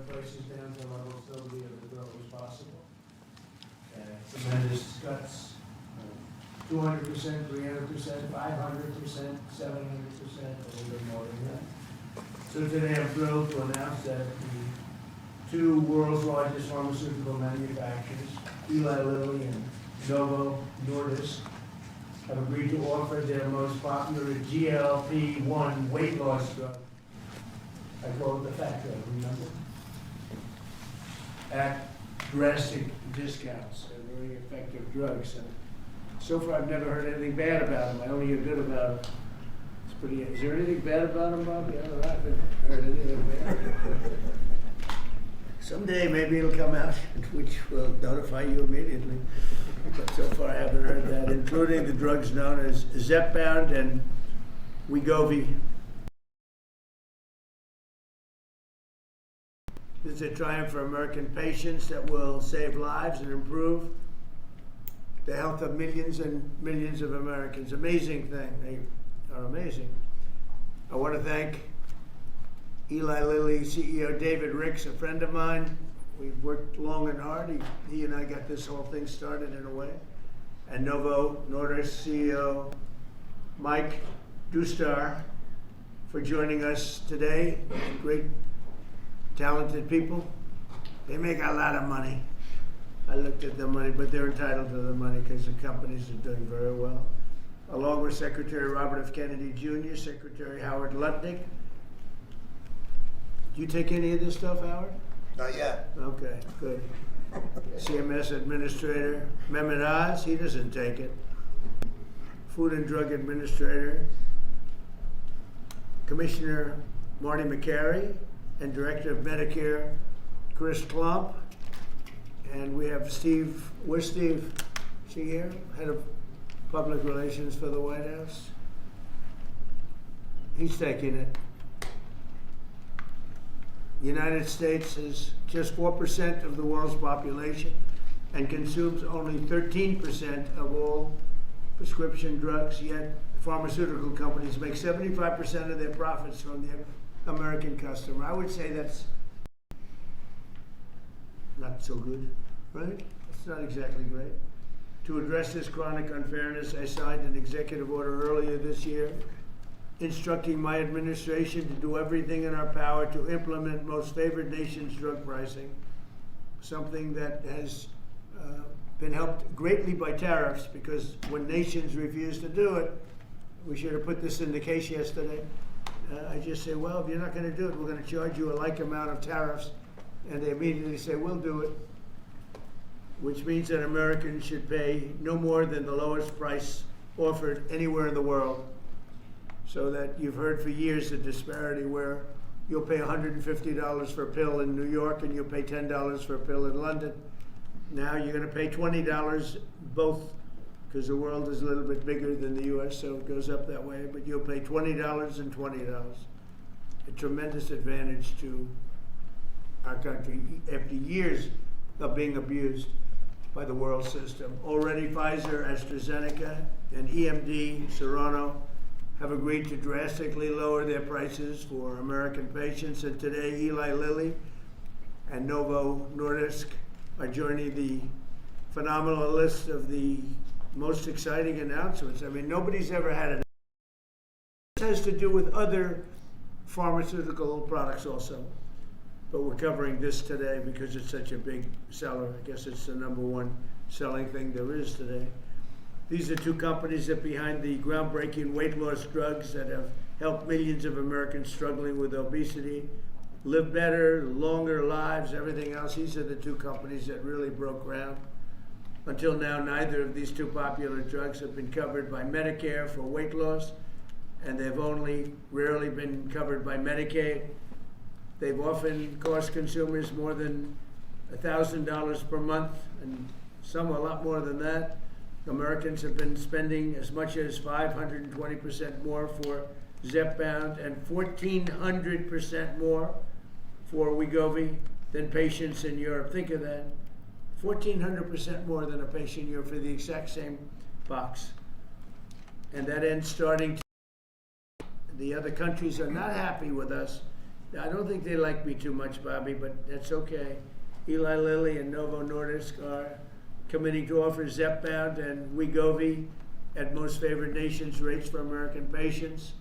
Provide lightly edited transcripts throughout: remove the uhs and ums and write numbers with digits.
prices down to levels nobody ever thought was possible. Tremendous cuts, 200%, 300%, 500%, 700%, a little bit more than that. So today I'm thrilled to announce that the two world's largest pharmaceutical manufacturers, Eli Lilly and Novo Nordisk, have agreed to offer their most popular GLP-1 weight loss drug. I call it the fat drug, remember? At drastic discounts. They're very effective drugs. And so far, I've never heard anything bad about them. I only hear good about them. It's pretty. Is there anything bad about them, Bobby? I haven't heard anything bad. Someday, maybe it'll come out, which will notify you immediately. But so far, I haven't heard that, including the drugs known as Zepbound and Wegovy. This is a triumph for American patients that will save lives and improve the health of millions and millions of Americans. Amazing thing. They are amazing. I want to thank Eli Lilly CEO David Ricks, a friend of mine. We've worked long and hard. He and I got this whole thing started in a way. And Novo Nordisk CEO Mike Dustar for joining us today. Great, talented people. They make a lot of money. I looked at the money, but they're entitled to the money because the companies are doing very well. Along with Secretary Robert F. Kennedy Jr., Secretary Howard Lutnick. Do you take any of this stuff, Howard? Not yet. Okay, good. CMS Administrator Mehmet Oz, he doesn't take it. Food and Drug Administrator Commissioner Marty McCary, and Director of Medicare Chris Klump. And we have Steve. Where's Steve? Is he here? Head of Public Relations for the White House. He's taking it. The United States is just 4% of the world's population and consumes only 13% of all prescription drugs, yet pharmaceutical companies make 75% of their profits from the American customer. I would say that's not so good, right? It's not exactly great. To address this chronic unfairness, I signed an executive order earlier this year instructing my administration to do everything in our power to implement most favored nations drug pricing, something that has been helped greatly by tariffs, because when nations refuse to do it, we should have put this in the case yesterday. I just say, well, if you're not going to do it, we're going to charge you a like amount of tariffs. And they immediately say, we'll do it, which means that Americans should pay no more than the lowest price offered anywhere in the world. So that you've heard for years the disparity where you'll pay $150 for a pill in New York and you'll pay $10 for a pill in London. Now you're going to pay $20 both, because the world is a little bit bigger than the U.S., so it goes up that way, but you'll pay $20 and $20. A tremendous advantage to our country after years of being abused by the world system. Already Pfizer, AstraZeneca, and EMD, Serrano, have agreed to drastically lower their prices for American patients, and today Eli Lilly and Novo Nordisk are joining the phenomenal list of the most exciting announcements. I mean, nobody's ever had it. This has to do with other pharmaceutical products also, but we're covering this today because it's such a big seller. I guess it's the #1 selling thing there is today. These are two companies that behind the groundbreaking weight loss drugs that have helped millions of Americans struggling with obesity live better, longer lives, everything else. These are the two companies that really broke ground. Until now, neither of these two popular drugs have been covered by Medicare for weight loss, and they've only rarely been covered by Medicaid. They've often cost consumers more than $1,000 per month, and some a lot more than that. Americans have been spending as much as 520% more for Zepbound and 1,400% more for Wegovy than patients in Europe. Think of that. 1,400% more than a patient in Europe for the exact same box. And that ends starting. The other countries are not happy with us I don't think they like me too much, Bobby, but that's okay. Eli Lilly and Novo Nordisk are committing to offer Zepbound and Wegovy at most favored nations rates for American patients.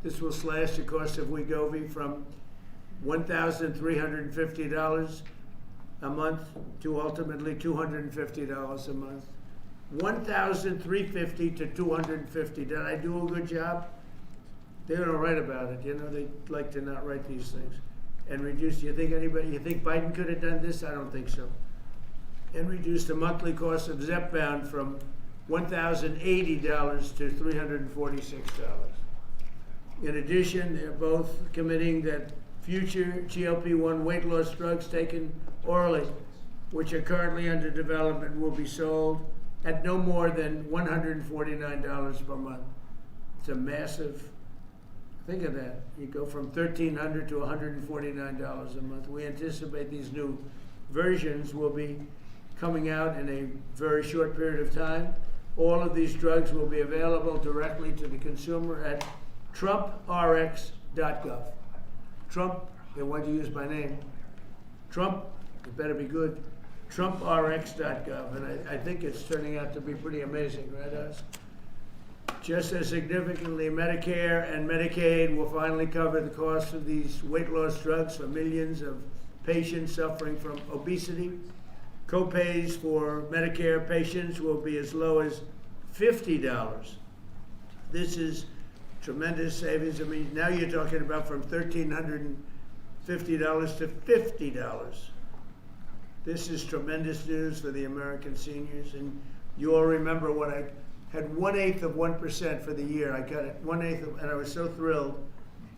This will slash the cost of Wegovy from $1,350 a month to ultimately $250 a month. $1,350 to $250. Did I do a good job? They're gonna write about it. You know, they like to not write these things. And reduce, you think Biden could have done this? I don't think so. And reduce the monthly cost of Zepbound from $1,080 to $346. In addition, they're both committing that future GLP-1 weight loss drugs taken orally, which are currently under development, will be sold at no more than $149 per month. It's a massive, think of that. You go from $1,300 to $149 a month. We anticipate these new versions will be coming out in a very short period of time. All of these drugs will be available directly to the consumer at trumprx.gov. Trump, they want to use my name. Trump, it better be good. trumprx.gov. And I think it's turning out to be pretty amazing, right, us? Just as significantly, Medicare and Medicaid will finally cover the cost of these weight loss drugs for millions of patients suffering from obesity. Co-pays for Medicare patients will be as low as $50. This is tremendous savings. I mean, now you're talking about from $1,350 to $50. This is tremendous news for the American seniors. And you all remember when I had 1/8 of 1% for the year. I cut it 1/8, and I was so thrilled.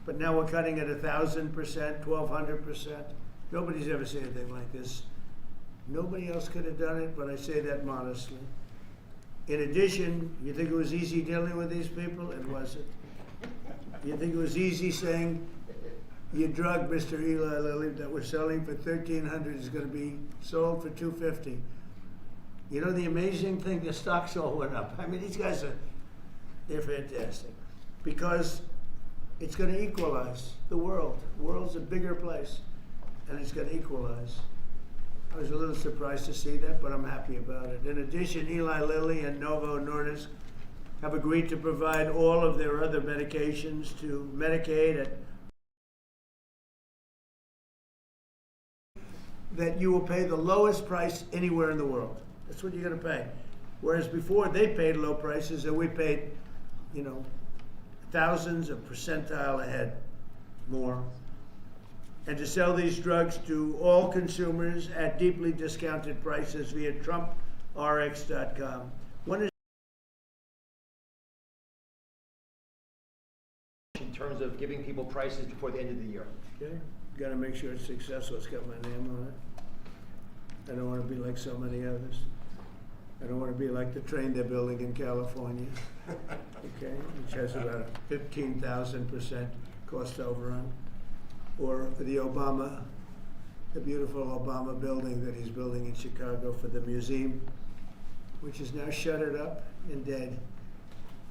But now we're cutting it 1,000%, 1,200%. Nobody's ever seen anything like this. Nobody else could have done it, but I say that modestly. In addition, you think it was easy dealing with these people? It wasn't. You think it was easy saying your drug, Mr. Eli Lilly, that we're selling for $1,300 is going to be sold for $250. You know the amazing thing, the stocks all went up. I mean, these guys they're fantastic. Because it's going to equalize the world. The world's a bigger place, and it's going to equalize. I was a little surprised to see that, but I'm happy about it. In addition, Eli Lilly and Novo Nordisk have agreed to provide all of their other medications to Medicaid at that you will pay the lowest price anywhere in the world. That's what you're going to pay. Whereas before they paid low prices and we paid, thousands of percentile ahead more. And to sell these drugs to all consumers at deeply discounted prices via trumprx.com. One is in terms of giving people prices before the end of the year. okay. Got to make sure it's successful. It's got my name on it. I don't want to be like so many others. I don't want to be like the train they're building in California, okay, which has about a 15,000% cost overrun. Or the beautiful Obama building that he's building in Chicago for the museum, which is now shuttered up and dead.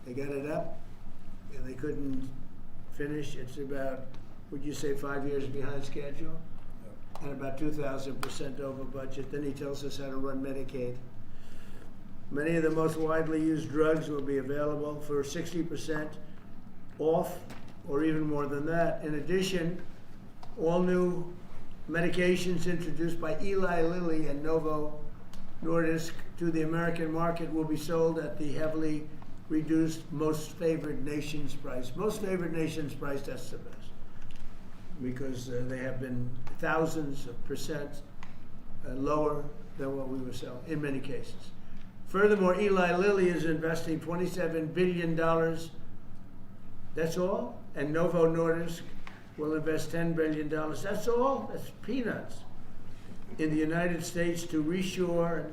They got it up, and they couldn't finish. It's about, would you say, 5 years behind schedule? And about 2,000% over budget. Then he tells us how to run Medicaid. Many of the most widely used drugs will be available for 60% off, or even more than that. In addition, all new medications introduced by Eli Lilly and Novo Nordisk to the American market will be sold at the heavily reduced most favored nations price. Most favored nations price, that's the best, because they have been thousands of percent lower than what we were selling in many cases. Furthermore, Eli Lilly is investing $27 billion. That's all? And Novo Nordisk will invest $10 billion. That's all? That's peanuts. In the United States to reshore and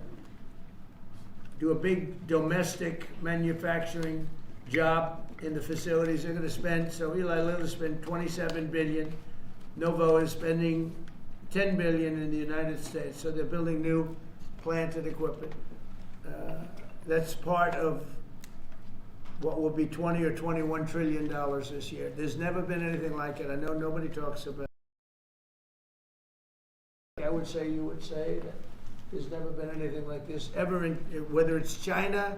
do a big domestic manufacturing job in the facilities. They're going to spend, so Eli Lilly spent $27 billion. Novo is spending $10 billion in the United States. So they're building new plant and equipment. That's part of what will be $20 or $21 trillion this year. There's never been anything like it. I know nobody talks about it. I would say, you would say that there's never been anything like this ever, whether it's China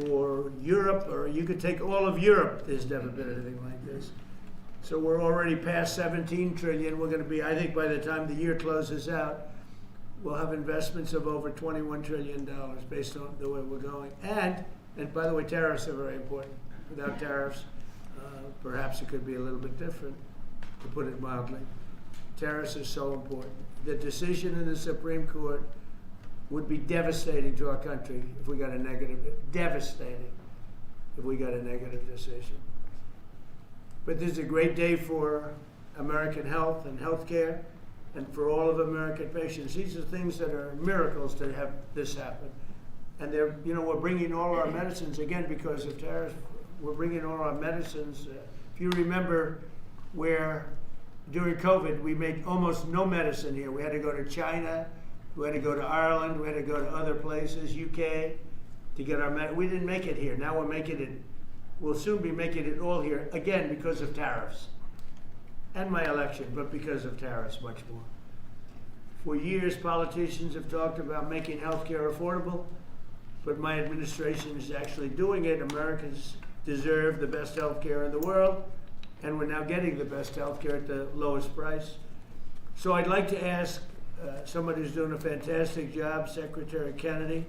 or Europe, or you could take all of Europe, there's never been anything like this. So we're already past 17 trillion. We're going to be, I think by the time the year closes out, we'll have investments of over $21 trillion based on the way we're going. And by the way, tariffs are very important. Without tariffs, perhaps it could be a little bit different, to put it mildly. Tariffs are so important. The decision in the Supreme Court would be devastating to our country if we got a negative, devastating if we got a negative decision. But this is a great day for American health and healthcare, and for all of American patients. These are things that are miracles to have this happen. And they're, you know, we're bringing all our medicines, again, because of tariffs, we're bringing all our medicines. If you remember where during COVID, we made almost no medicine here. We had to go to China, we had to go to Ireland, we had to go to other places, UK, to get our medicine. We didn't make it here. Now we're making it, we'll soon be making it all here, again, because of tariffs. And my election, but because of tariffs much more. For years, politicians have talked about making healthcare affordable, but my administration is actually doing it. Americans deserve the best healthcare in the world, and we're now getting the best healthcare at the lowest price. So I'd like to ask somebody who's doing a fantastic job, Secretary Kennedy,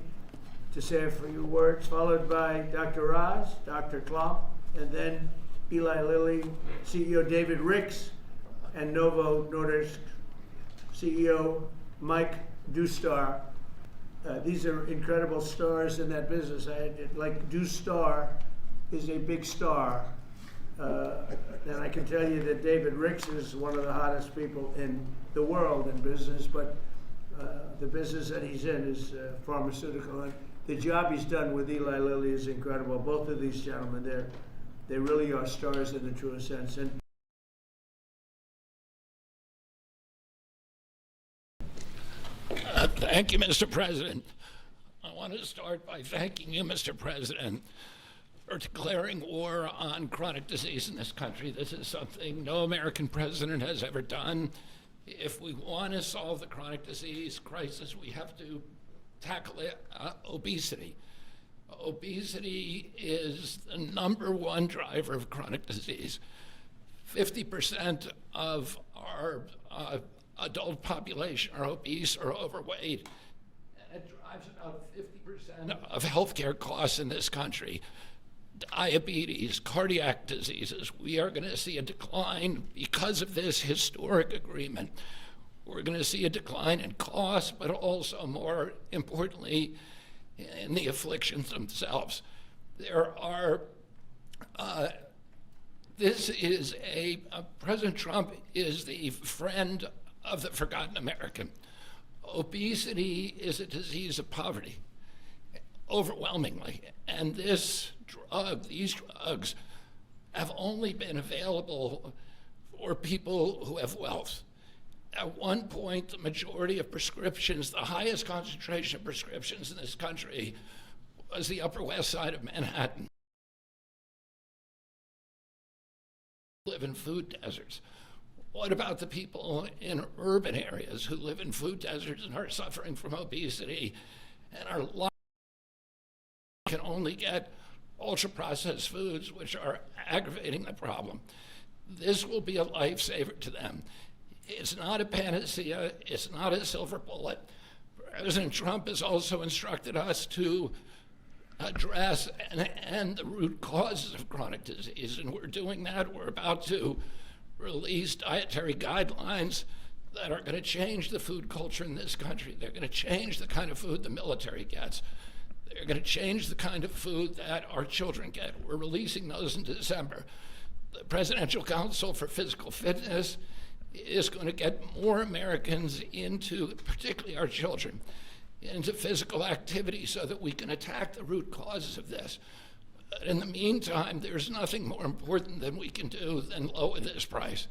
to say a few words, followed by Dr. Roz, Dr. Klomp, and then Eli Lilly, CEO David Ricks, and Novo Nordisk CEO Mike Dustar. These are incredible stars in that business. Like Dustar is a big star. And I can tell you that David Ricks is one of the hottest people in the world in business, but the business that he's in is pharmaceutical. And the job he's done with Eli Lilly is incredible. Both of these gentlemen, they really are stars in the truest sense. And thank you, Mr. President. I want to start by thanking you, Mr. President, for declaring war on chronic disease in this country. This is something no American president has ever done. If we want to solve the chronic disease crisis, we have to tackle obesity. Obesity is the number 1 driver of chronic disease. 50% of our adult population are obese or overweight, and it drives about 50% of healthcare costs in this country. Diabetes, cardiac diseases, we are going to see a decline because of this historic agreement. We're going to see a decline in costs, but also, more importantly, in the afflictions themselves. There are, President Trump is the friend of the forgotten American. Obesity is a disease of poverty, overwhelmingly. And these drugs have only been available for people who have wealth. At one point, the majority of prescriptions, the highest concentration of prescriptions in this country, was the Upper West Side of Manhattan. Live in food deserts. What about the people in urban areas who live in food deserts and are suffering from obesity and are can only get ultra-processed foods, which are aggravating the problem? This will be a lifesaver to them. It's not a panacea. It's not a silver bullet. President Trump has also instructed us to address and end the root causes of chronic disease, and we're doing that. We're about to release dietary guidelines that are going to change the food culture in this country. They're going to change the kind of food the military gets. They're going to change the kind of food that our children get. We're releasing those in December. The Presidential Council for Physical Fitness is going to get more Americans into, particularly our children, into physical activity so that we can attack the root causes of this. But in the meantime, there's nothing more important than we can do than lower this price.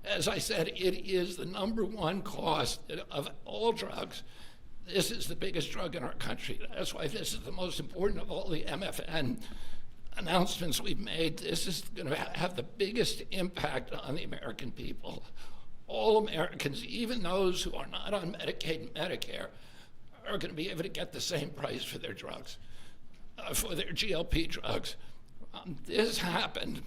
As I said, it is the #1 cost of all drugs. This is the biggest drug in our country. That's why this is the most important of all the MFN announcements we've made. This is going to have the biggest impact on the American people. all Americans, even those who are not on Medicaid and Medicare, are going to be able to get the same price for their drugs, for their GLP drugs. This happened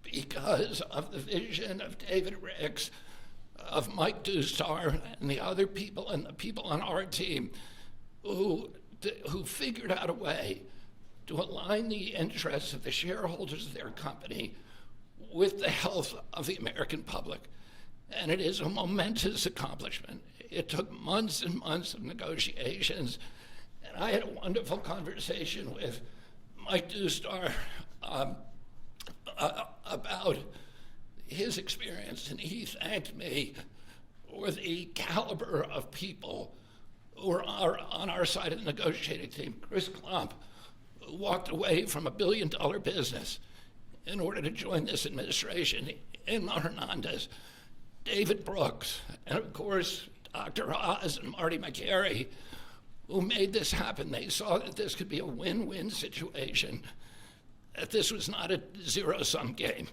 because of the vision of David Ricks, of Mike Dustar, and the other people, and the people on our team who figured out a way to align the interests of the shareholders of their company with the health of the American public. And it is a momentous accomplishment. It took months and months of negotiations. And I had a wonderful conversation with Mike Dustar about his experience, and he thanked me for the caliber of people who are on our side of the negotiating team. Chris Klump, who walked away from $1 billion business in order to join this administration, Emma Hernandez, David Brooks, and of course, Dr. Oz and Marty McGarry, who made this happen. They saw that this could be a win-win situation, that this was not a zero-sum game.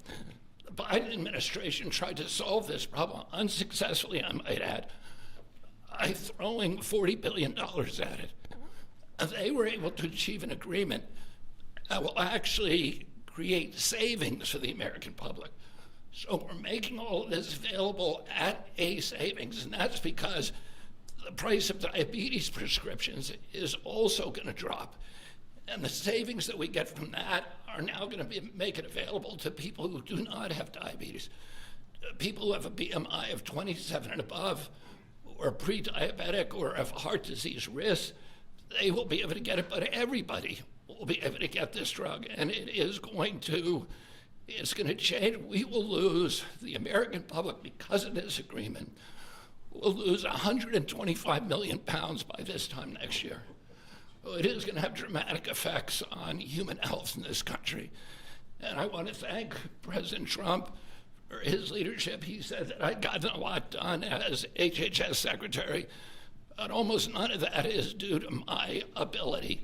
The Biden administration tried to solve this problem unsuccessfully, I might add, by throwing $40 billion at it. And they were able to achieve an agreement that will actually create savings for the American public. So we're making all of this available at a savings, and that's because the price of diabetes prescriptions is also going to drop. And the savings that we get from that are now going to make it available to people who do not have diabetes, people who have a BMI of 27 and above, or pre-diabetic, or have heart disease risk. They will be able to get it, but everybody will be able to get this drug, and it's going to change. We will lose, the American public, because of this agreement, will lose 125 million pounds by this time next year. It is going to have dramatic effects on human health in this country. And I want to thank President Trump for his leadership. He said that I'd gotten a lot done as HHS secretary, but almost none of that is due to my ability.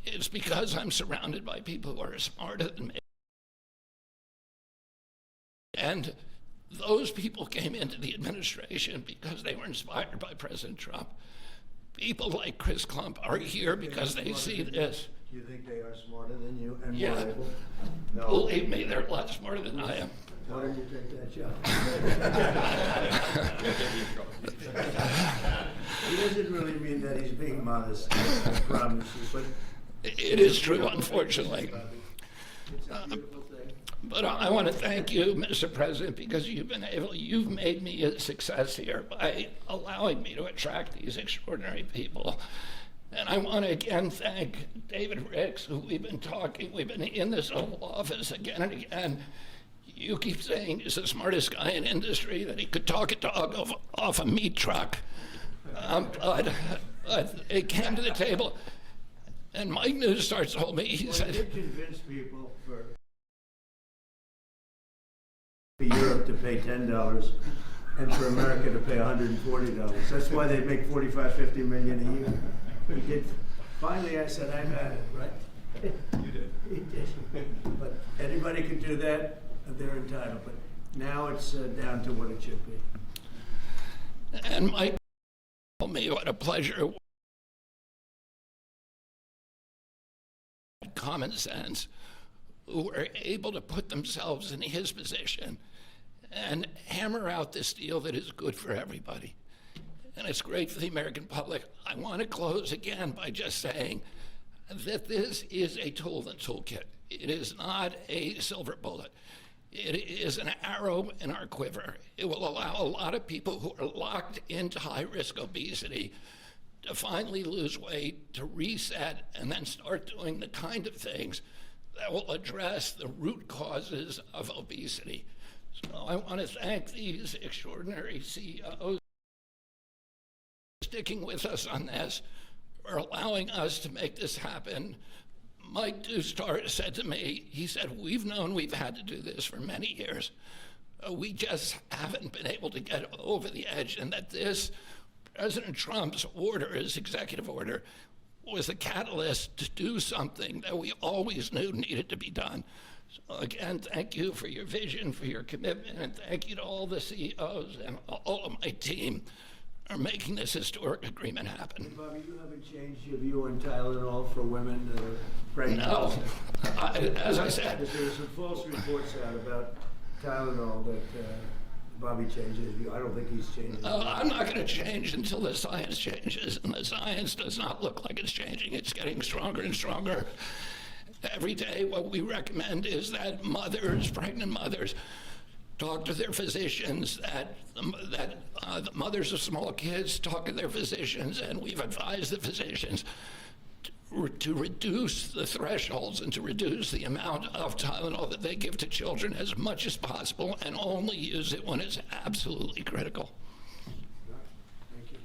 It's because I'm surrounded by people who are smarter than me. And those people came into the administration because they were inspired by President Trump. People like Chris Klump are here because they see this. Do you think they are smarter than you and Yeah. more able? No. Believe me, they're a lot smarter than I am. Why don't you take that job? He doesn't really mean that he's being modest, I promise you, but It is true, unfortunately. it's a beautiful thing. But I want to thank you, Mr. President, because you've made me a success here by allowing me to attract these extraordinary people. And I want to again thank David Ricks, who we've been in this Oval Office again and again. You keep saying he's the smartest guy in industry, that he could talk a dog off a meat truck. But it came to the table, and Mike Newstar told me, he Well, said, you convince people for Europe to pay $10 and for America to pay $140. That's why they make $45-50 million a year. He did. Finally, I said, I've had it, right? You did. He did. But anybody could do that, they're entitled. But now it's down to what it should be. and Mike told me what a pleasure it was. Common sense, who were able to put themselves in his position and hammer out this deal that is good for everybody. And it's great for the American public. I want to close again by just saying that this is a tool in the toolkit. It is not a silver bullet. It is an arrow in our quiver. It will allow a lot of people who are locked into high-risk obesity to finally lose weight, to reset, and then start doing the kind of things that will address the root causes of obesity. So I want to thank these extraordinary CEOs sticking with us on this, for allowing us to make this happen. Mike Dustar said to me, he said, we've known we've had to do this for many years. We just haven't been able to get over the edge, and that this President Trump's order, his executive order, was the catalyst to do something that we always knew needed to be done. So again, thank you for your vision, for your commitment, and thank you to all the CEOs and all of my team for making this historic agreement happen. Bobby, you haven't changed your view on Tylenol for women that are pregnant? No, as I said, Because there were some false reports out about Tylenol that Bobby changed his view. I don't think he's changed. I'm not going to change until the science changes, and the science does not look like it's changing. It's getting stronger and stronger. Every day, what we recommend is that mothers, pregnant mothers, talk to their physicians, that the mothers of small kids talk to their physicians, and we've advised the physicians to reduce the thresholds and to reduce the amount of Tylenol that they give to children as much as possible and only use it when it's absolutely critical. Thank you.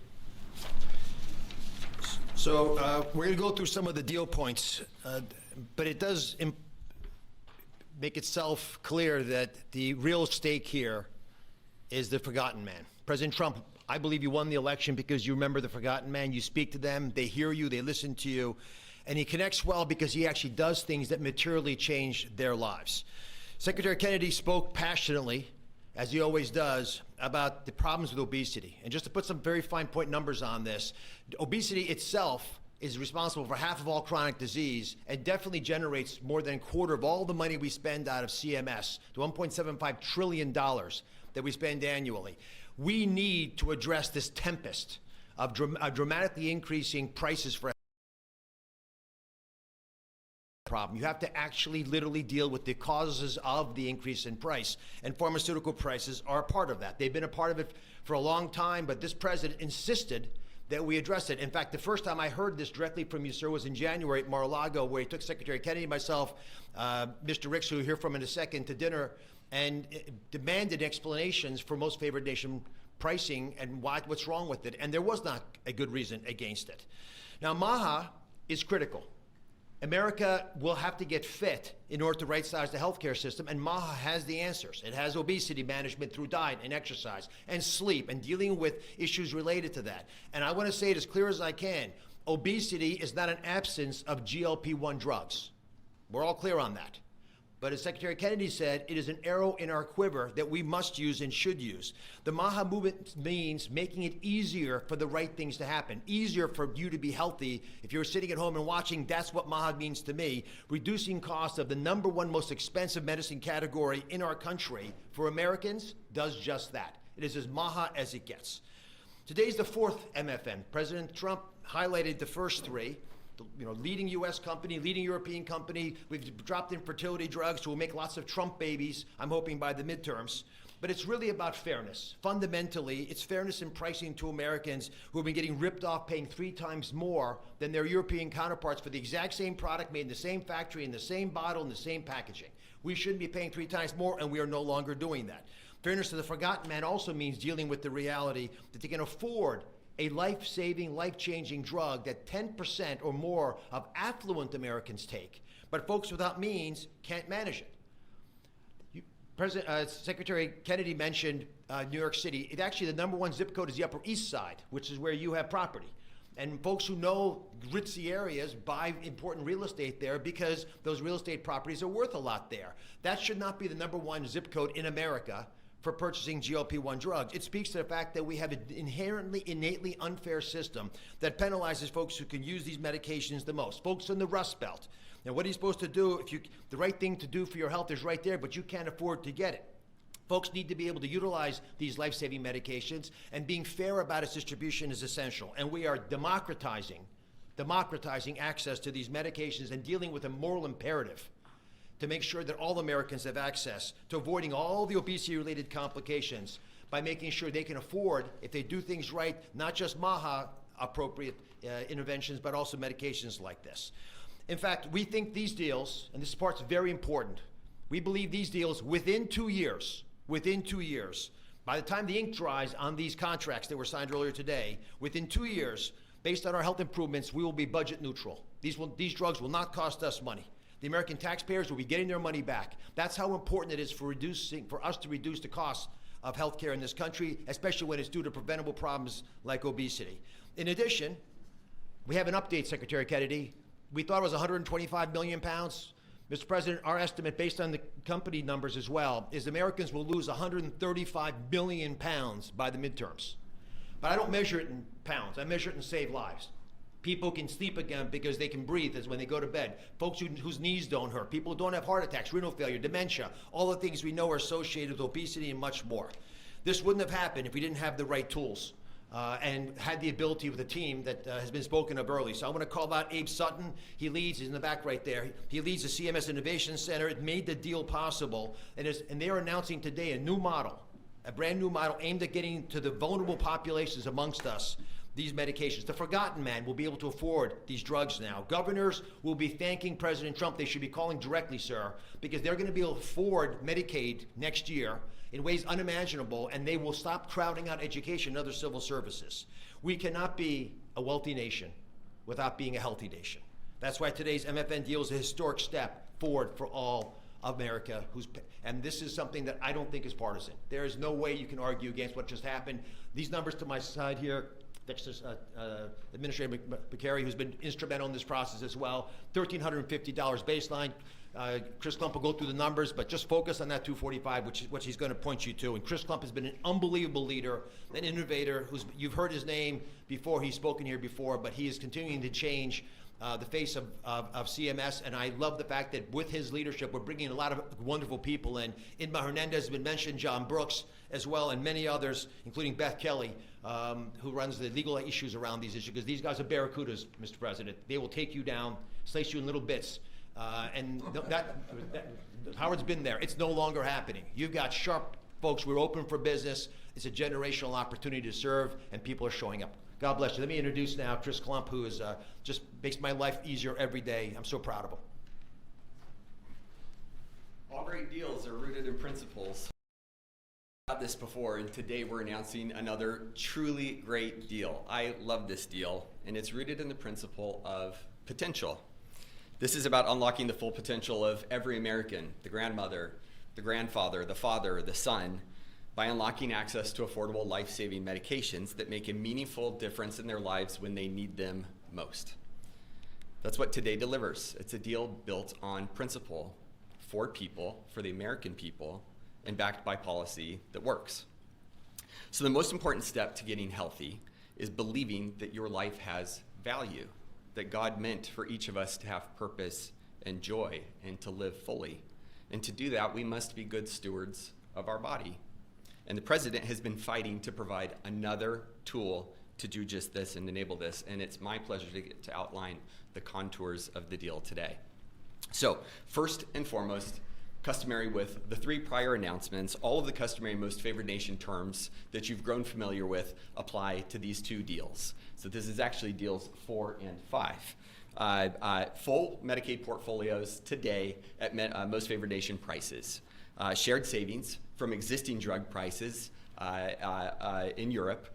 So we're going to go through some of the deal points, but it does make itself clear that the real stake here is the forgotten man. President Trump, I believe you won the election because you remember the forgotten man. You speak to them, they hear you, they listen to you, and he connects well because he actually does things that materially change their lives. Secretary Kennedy spoke passionately, as he always does, about the problems with obesity. And just to put some very fine point numbers on this, obesity itself is responsible for half of all chronic disease and definitely generates more than a quarter of all the money we spend out of CMS, the $1.75 trillion that we spend annually. We need to address this tempest of dramatically increasing prices for problem. You have to actually literally deal with the causes of the increase in price, and pharmaceutical prices are a part of that. They've been a part of it for a long time, but this president insisted that we address it. In fact, the first time I heard this directly from you, sir, was in January at Mar-a-Lago, where he took Secretary Kennedy, myself, Mr. Ricks, who you'll hear from in a second, to dinner, and demanded explanations for most favored nation pricing and what's wrong with it. And there was not a good reason against it. Now, MAHA is critical. America will have to get fit in order to right-size the healthcare system, and MAHA has the answers. It has obesity management through diet and exercise and sleep and dealing with issues related to that. And I want to say it as clear as I can. Obesity is not an absence of GLP-1 drugs. We're all clear on that. But as Secretary Kennedy said, it is an arrow in our quiver that we must use and should use. The MAHA movement means making it easier for the right things to happen, easier for you to be healthy. If you're sitting at home and watching, that's what MAHA means to me. Reducing costs of the #1 most expensive medicine category in our country for Americans does just that. It is as MAHA as it gets. Today's the 4th MFN. President Trump highlighted the first 3. Leading U.S. company, leading European company. We've dropped in fertility drugs, so we'll make lots of Trump babies, I'm hoping, by the midterms. But it's really about fairness. Fundamentally, it's fairness in pricing to Americans who have been getting ripped off, paying 3 times more than their European counterparts for the exact same product made in the same factory, in the same bottle, in the same packaging. We shouldn't be paying 3 times more, and we are no longer doing that. Fairness to the forgotten man also means dealing with the reality that they can afford a life-saving, life-changing drug that 10% or more of affluent Americans take, but folks without means can't manage it. Secretary Kennedy mentioned New York City. Actually, the #1 zip code is the Upper East Side, which is where you have property. And folks who know ritzy areas buy important real estate there because those real estate properties are worth a lot there. That should not be the #1 zip code in America for purchasing GLP-1 drugs. It speaks to the fact that we have an inherently, innately unfair system that penalizes folks who can use these medications the most, folks in the Rust Belt. Now, what are you supposed to do the right thing to do for your health is right there, but you can't afford to get it. Folks need to be able to utilize these life-saving medications, and being fair about its distribution is essential. And we are democratizing access to these medications and dealing with a moral imperative to make sure that all Americans have access to avoiding all the obesity-related complications by making sure they can afford, if they do things right, not just MAHA-appropriate interventions, but also medications like this. In fact, we think these deals, and this part's very important, we believe these deals within 2 years, by the time the ink dries on these contracts that were signed earlier today, within 2 years, based on our health improvements, we will be budget neutral. These drugs will not cost us money. The American taxpayers will be getting their money back. That's how important it is for us to reduce the cost of healthcare in this country, especially when it's due to preventable problems like obesity. In addition, we have an update, Secretary Kennedy. We thought it was 125 million pounds. Mr. President, our estimate, based on the company numbers as well, is Americans will lose 135 billion pounds by the midterms. But I don't measure it in pounds. I measure it in saved lives. People can sleep again because they can breathe as when they go to bed. Folks whose knees don't hurt. People who don't have heart attacks, renal failure, dementia, all the things we know are associated with obesity and much more. This wouldn't have happened if we didn't have the right tools and had the ability with a team that has been spoken of early. So I want to call out Abe Sutton. He's in the back right there. He leads the CMS Innovation Center. It made the deal possible. And they are announcing today a new model, a brand new model aimed at getting to the vulnerable populations amongst us these medications. The forgotten man will be able to afford these drugs now. Governors will be thanking President Trump. They should be calling directly, sir, because they're going to be able to afford Medicaid next year in ways unimaginable, and they will stop crowding out education and other civil services. We cannot be a wealthy nation without being a healthy nation. That's why today's MFN deal is a historic step forward for all of America, and this is something that I don't think is partisan. There is no way you can argue against what just happened. These numbers to my side here, Administrator McCary, who's been instrumental in this process as well, $1,350 baseline. Chris Klump will go through the numbers, but just focus on that 245, which is what he's going to point you to. And Chris Klump has been an unbelievable leader, an innovator. You've heard his name before. He's spoken here before, but he is continuing to change the face of CMS, and I love the fact that with his leadership, we're bringing a lot of wonderful people in. Inma Hernandez has been mentioned, John Brooks as well, and many others, including Beth Kelly, who runs the legal issues around these issues, because these guys are barracudas, Mr. President. They will take you down, slice you in little bits, and Howard's been there. It's no longer happening. You've got sharp folks. We're open for business. It's a generational opportunity to serve, and people are showing up. God bless you. Let me introduce now Chris Klump, who is just makes my life easier every day. I'm so proud of him. All great deals are rooted in principles. I've had this before, and today we're announcing another truly great deal. I love this deal, and it's rooted in the principle of potential. This is about unlocking the full potential of every American, the grandmother, the grandfather, the father, the son, by unlocking access to affordable life-saving medications that make a meaningful difference in their lives when they need them most. That's what today delivers. It's a deal built on principle, for people, for the American people, and backed by policy that works. So the most important step to getting healthy is believing that your life has value, that God meant for each of us to have purpose and joy and to live fully. And to do that, we must be good stewards of our body. And the president has been fighting to provide another tool to do just this and enable this. And it's my pleasure to get to outline the contours of the deal today. So first and foremost, customary with the three prior announcements, all of the customary most favored nation terms that you've grown familiar with apply to these two deals. So this is actually deals 4 and 5. Full Medicaid portfolios today at most favored nation prices. Shared savings from existing drug prices in Europe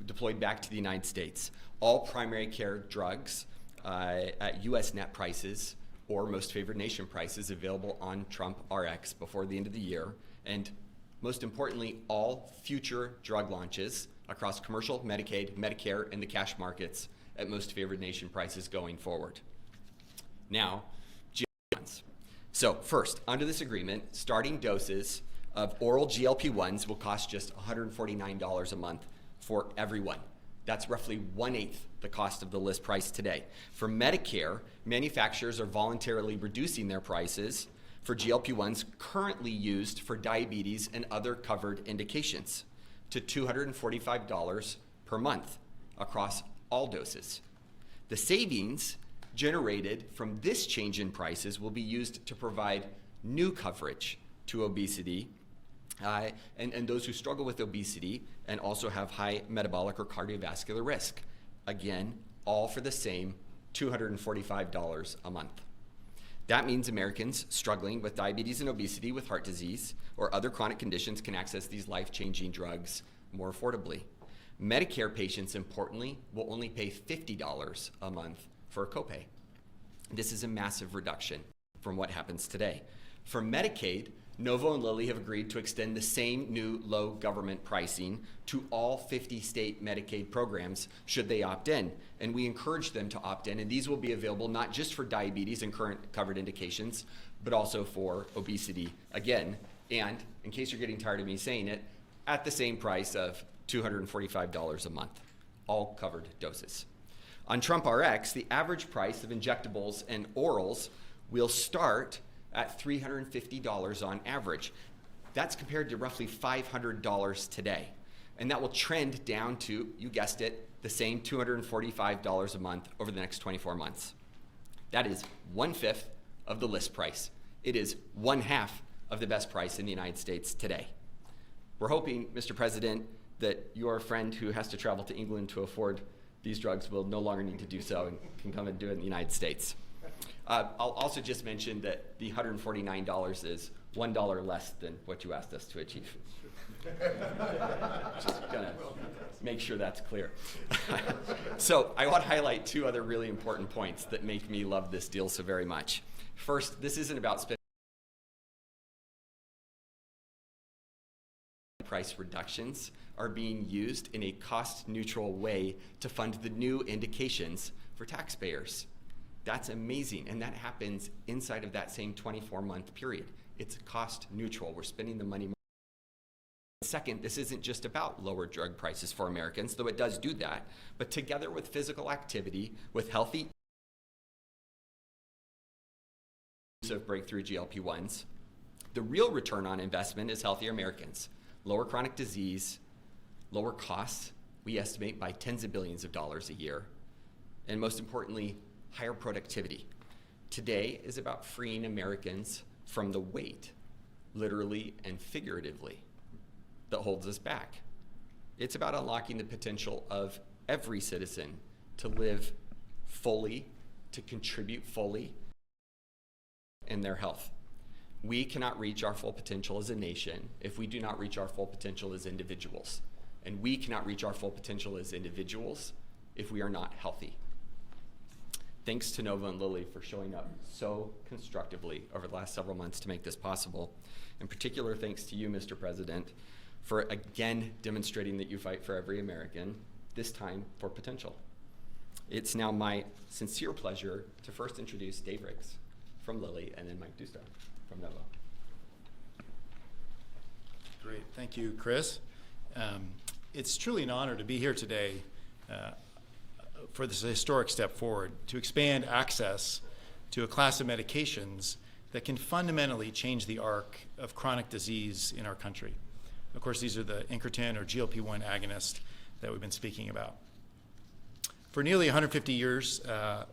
deployed back to the United States. All primary care drugs at U.S. net prices or most favored nation prices available on Trump RX before the end of the year. And most importantly, all future drug launches across commercial, Medicaid, Medicare, and the cash markets at most favored nation prices going forward. Now, GLP-1s. So first, under this agreement, starting doses of oral GLP-1s will cost just $149 a month for everyone. That's roughly 1/8 the cost of the list price today. For Medicare, manufacturers are voluntarily reducing their prices for GLP-1s currently used for diabetes and other covered indications to $245 per month across all doses. The savings generated from this change in prices will be used to provide new coverage to obesity and those who struggle with obesity and also have high metabolic or cardiovascular risk. Again, all for the same $245 a month. That means Americans struggling with diabetes and obesity, with heart disease, or other chronic conditions can access these life-changing drugs more affordably. Medicare patients, importantly, will only pay $50 a month for a copay. This is a massive reduction from what happens today. For Medicaid, Novo and Lilly have agreed to extend the same new low government pricing to all 50 state Medicaid programs should they opt in. And we encourage them to opt in, and these will be available not just for diabetes and current covered indications, but also for obesity again. And in case you're getting tired of me saying it, at the same price of $245 a month, all covered doses. On Trump RX, the average price of injectables and orals will start at $350 on average. That's compared to roughly $500 today. And that will trend down to, you guessed it, the same $245 a month over the next 24 months. That is 1/5 of the list price. It is 1/2 of the best price in the United States today. We're hoping, Mr. President, that your friend who has to travel to England to afford these drugs will no longer need to do so and can come and do it in the United States. I'll also just mention that the $149 is $1 less than what you asked us to achieve. Just gonna make sure that's clear. So I want to highlight two other really important points that make me love this deal so very much. First, this isn't about spending. Price reductions are being used in a cost-neutral way to fund the new indications for taxpayers. That's amazing, and that happens inside of that same 24-month period. It's cost-neutral. We're spending the money. Second, this isn't just about lower drug prices for Americans, though it does do that, but together with physical activity, with healthy use of breakthrough GLP-1s, the real return on investment is healthier Americans. Lower chronic disease, lower costs, we estimate by tens of billions of dollars a year, and most importantly, higher productivity. Today is about freeing Americans from the weight, literally and figuratively, that holds us back. It's about unlocking the potential of every citizen to live fully, to contribute fully in their health. We cannot reach our full potential as a nation if we do not reach our full potential as individuals. And we cannot reach our full potential as individuals if we are not healthy. Thanks to Novo and Lilly for showing up so constructively over the last several months to make this possible. In particular, thanks to you, Mr. President, for again demonstrating that you fight for every American, this time for potential. It's now my sincere pleasure to first introduce Dave Riggs from Lilly and then Mike Dustar from Novo. Great, thank you, Chris. It's truly an honor to be here today for this historic step forward to expand access to a class of medications that can fundamentally change the arc of chronic disease in our country. Of course, these are the incretin or GLP-1 agonist that we've been speaking about. For nearly 150 years,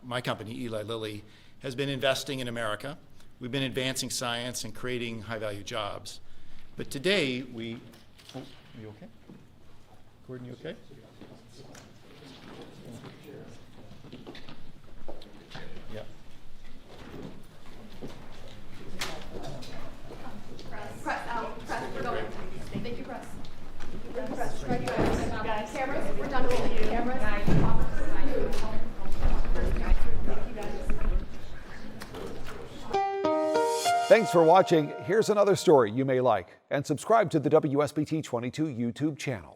my company, Eli Lilly, has been investing in America. We've been advancing science and creating high-value jobs. But today, are you okay? Gordon, you okay? Yeah. Press out. Press. We're going. Thank you, press. Press. Right, guys. Cameras. We're done rolling. Cameras. Thanks for watching. Here's another story you may like, and subscribe to the WSBT 22 YouTube channel.